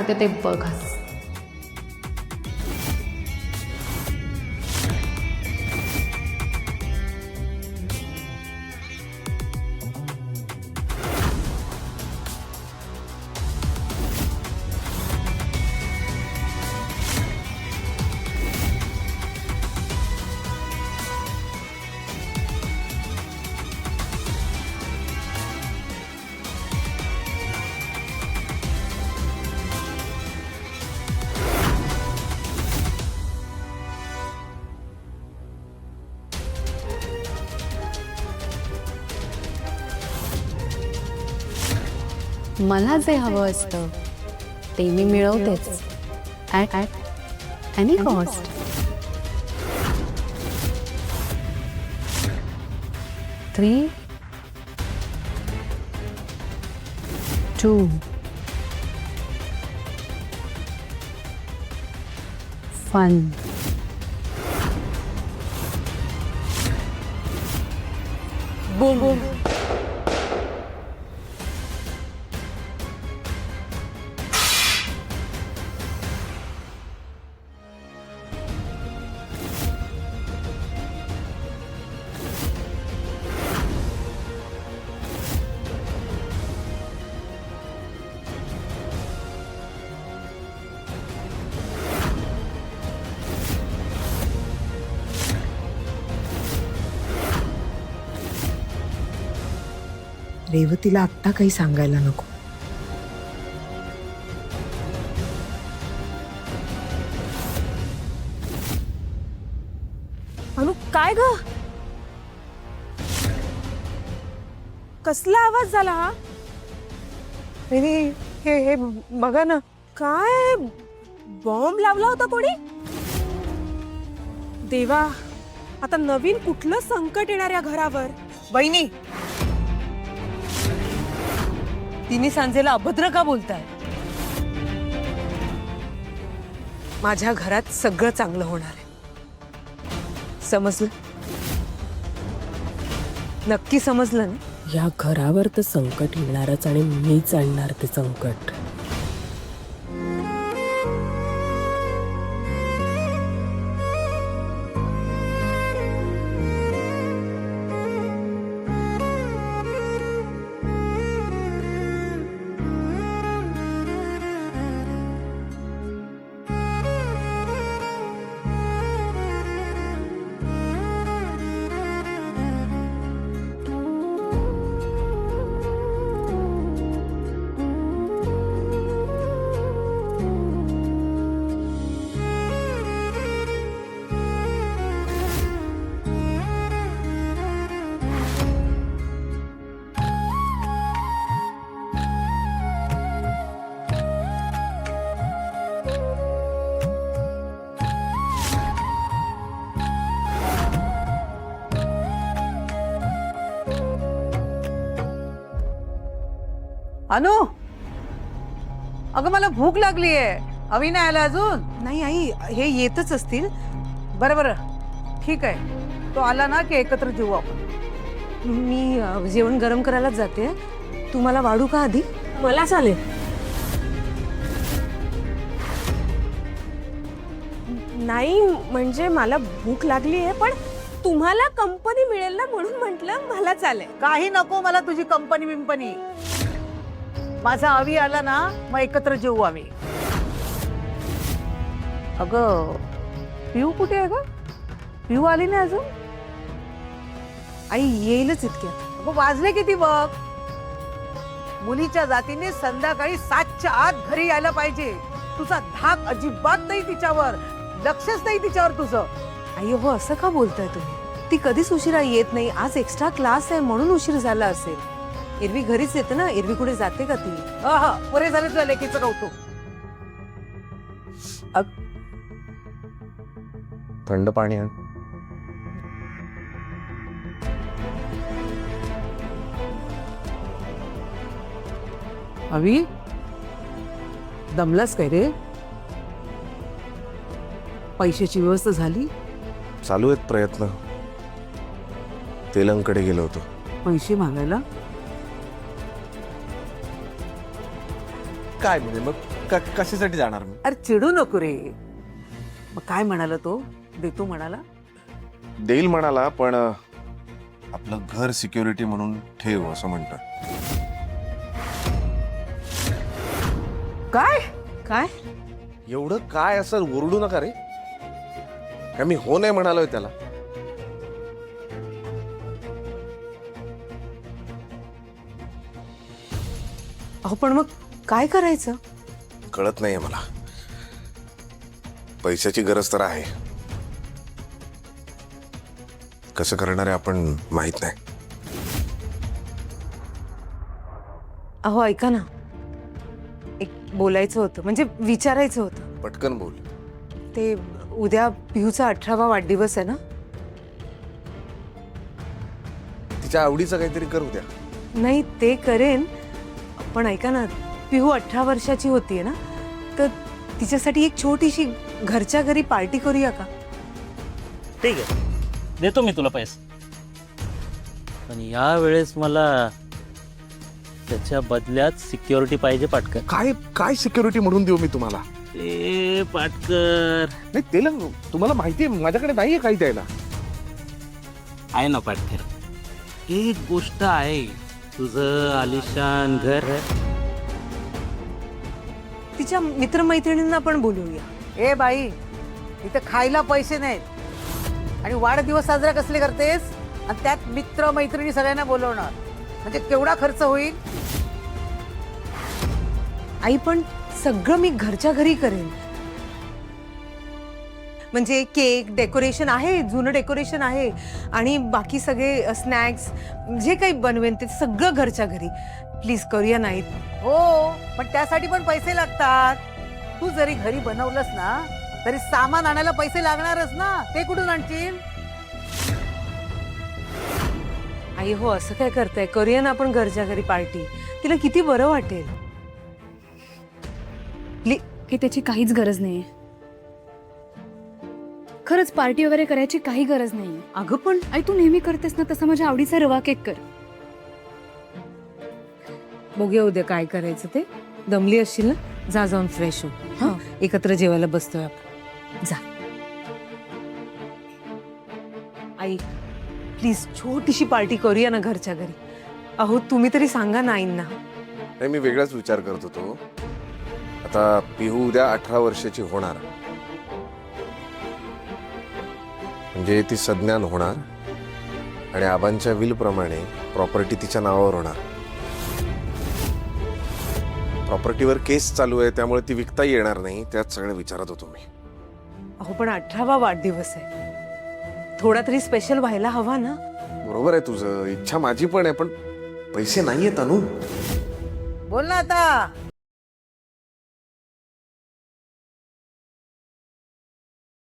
सांगते ते बघच. मला जे हवं असतं ते मी मिळवतेच at any cost. 3 2 1. Boom boom. रेवतीला आत्ता काही सांगायला नको. अनु काय ग? कसला आवाज झाला हा? हे बघा ना. काय बॉम्ब लावला होता कोणी? देवा, आता नवीन कुठलं संकट येणार या घरावर? वहिनी, तिने सांजेला अभद्र का बोलताय? माझ्या घरात सगळं चांगलं होणार आहे, समजलं? नक्की समजलं ना? या घरावर तर संकट येणारच आणि मीच आणणार ते संकट. अनु, अगं मला भूक लागली आहे. अवी नाही आला अजून? नाही आई, हे येतच असतील. बरं बरं, ठीक आहे. तो आला ना की एकत्र जेवू आपण. मी जेवण गरम करायलाच जाते. तुम्हाला वाढू का आधी? मला चालेल. नाही म्हणजे मला भूक लागली आहे, पण तुम्हाला कंपनी मिळेल ना म्हणून म्हटलं मला चालेल. काही नको मला तुझी कंपनी बिंपनी. माझा अवी आला ना मग एकत्र जेवू आम्ही. अगं पिऊ कुठे आहे ग? पिऊ आली नाही अजून? आई येईलच इतक्यात. अगं वाजले किती बघ. मुलीच्या जातीने संध्याकाळी 7च्या आत घरी यायला पाहिजे. तुझा धाक अजिबात नाही तिच्यावर, लक्षच नाही तिच्यावर तुझं. आई हो, असं का बोलताय तुम्ही? ती कधीच उशिरा येत नाही. आज एक्स्ट्रा क्लास आहे म्हणून उशीर झाला असेल. एरवी घरीच येते ना. एरवी कुठे जाते का ती? हा, बरे झाले तुझ्या लेकीचं कौतुक. थंड पाणी आण. अवी, दमलास काय रे? पैशाची व्यवस्था झाली? चालू आहेत प्रयत्न. तेलंगकडे गेलो होतो. पैसे मागायला? काय म्हणजे मग कशासाठी जाणार मी? अरे चिडू नको रे. मग काय म्हणाला तो? देतो म्हणाला? देईल म्हणाला, पण आपलं घर सिक्युरिटी म्हणून ठेव असं म्हणतोय. काय? काय? एवढं काय असं ओरडू नका रे. काय मी हो नाही म्हणालोय त्याला? अहो पण मग काय करायचं? कळत नाहीये मला. पैशाची गरज तर आहे. कसं करणार आहे आपण माहित नाही. अहो ऐका ना, एक बोलायचं होतं, म्हणजे विचारायचं होतं. पटकन बोल. ते उद्या पिहूचा 18वा वाढदिवस आहे ना? तिच्या आवडीचं काहीतरी करू द्या. नाही ते करेन, पण ऐका ना, पिहू 18 वर्षाची होतीये ना, तर तिच्यासाठी एक छोटीशी घरच्या घरी पार्टी करूया का? ठीक आहे, देतो मी तुला पैसे. पण या वेळेस मला त्याच्या बदल्यात सिक्युरिटी पाहिजे पाटकर. काय काय सिक्युरिटी म्हणून देऊ मी तुम्हाला? ए पाटकर, नाही त्याला तुम्हाला माहिती आहे माझ्याकडे नाहीये काही द्यायला. आहे ना पाटकर, एक गोष्ट आहे, तुझं आलिशान घर. तिच्या मित्रमैत्रिणींना पण बोलवूया. ए बाई, इथे खायला पैसे नाहीत आणि वाढदिवस साजरा कसले करतेस? आणि त्यात मित्र मैत्रिणी सगळ्यांना बोलवणार म्हणजे केवढा खर्च होईल? आई पण सगळं मी घरच्या घरी करेन. म्हणजे केक डेकोरेशन आहे, जुनं डेकोरेशन आहे, आणि बाकी सगळे स्नॅक्स जे काही बनवेन ते सगळं घरच्या घरी. प्लीज करूया नाहीत. हो, पण त्यासाठी पण पैसे लागतात. तू जरी घरी बनवलंस ना तरी सामान आणायला पैसे लागणारच ना. ते कुठून आणशील? आई हो, असं काय करताय? करूया ना आपण घरच्या घरी पार्टी. तिला किती बरं वाटेल. हे त्याची काहीच गरज नाहीये. खरंच पार्टी वगैरे करायची काही गरज नाहीये. अगं पण आई तू नेहमी करतेस ना तसा माझ्या आवडीचा रवा केक कर. बघूया उद्या काय करायचं ते. दमली असशील ना, जा जाऊन फ्रेश हो. हा, एकत्र जेवायला बसतोय आपण. जा. आई प्लीज छोटीशी पार्टी करूया ना घरच्या घरी. अहो तुम्ही तरी सांगा ना आईंना. नाही, मी वेगळाच विचार करत होतो. आता पिहू उद्या 18 वर्षाची होणार, म्हणजे ती सज्ञान होणार आणि आबांच्या विल प्रमाणे प्रॉपर्टी तिच्या नावावर होणार. प्रॉपर्टीवर केस चालू आहे, त्यामुळे ती विकता येणार नाही. त्यात सगळं विचारत होतो मी. अहो पण 18वा वाढदिवस आहे, थोडा तरी स्पेशल व्हायला हवा ना. बरोबर आहे तुझं, इच्छा माझी पण आहे, पण पैसे नाहीयेत अनु. बोल ना आता.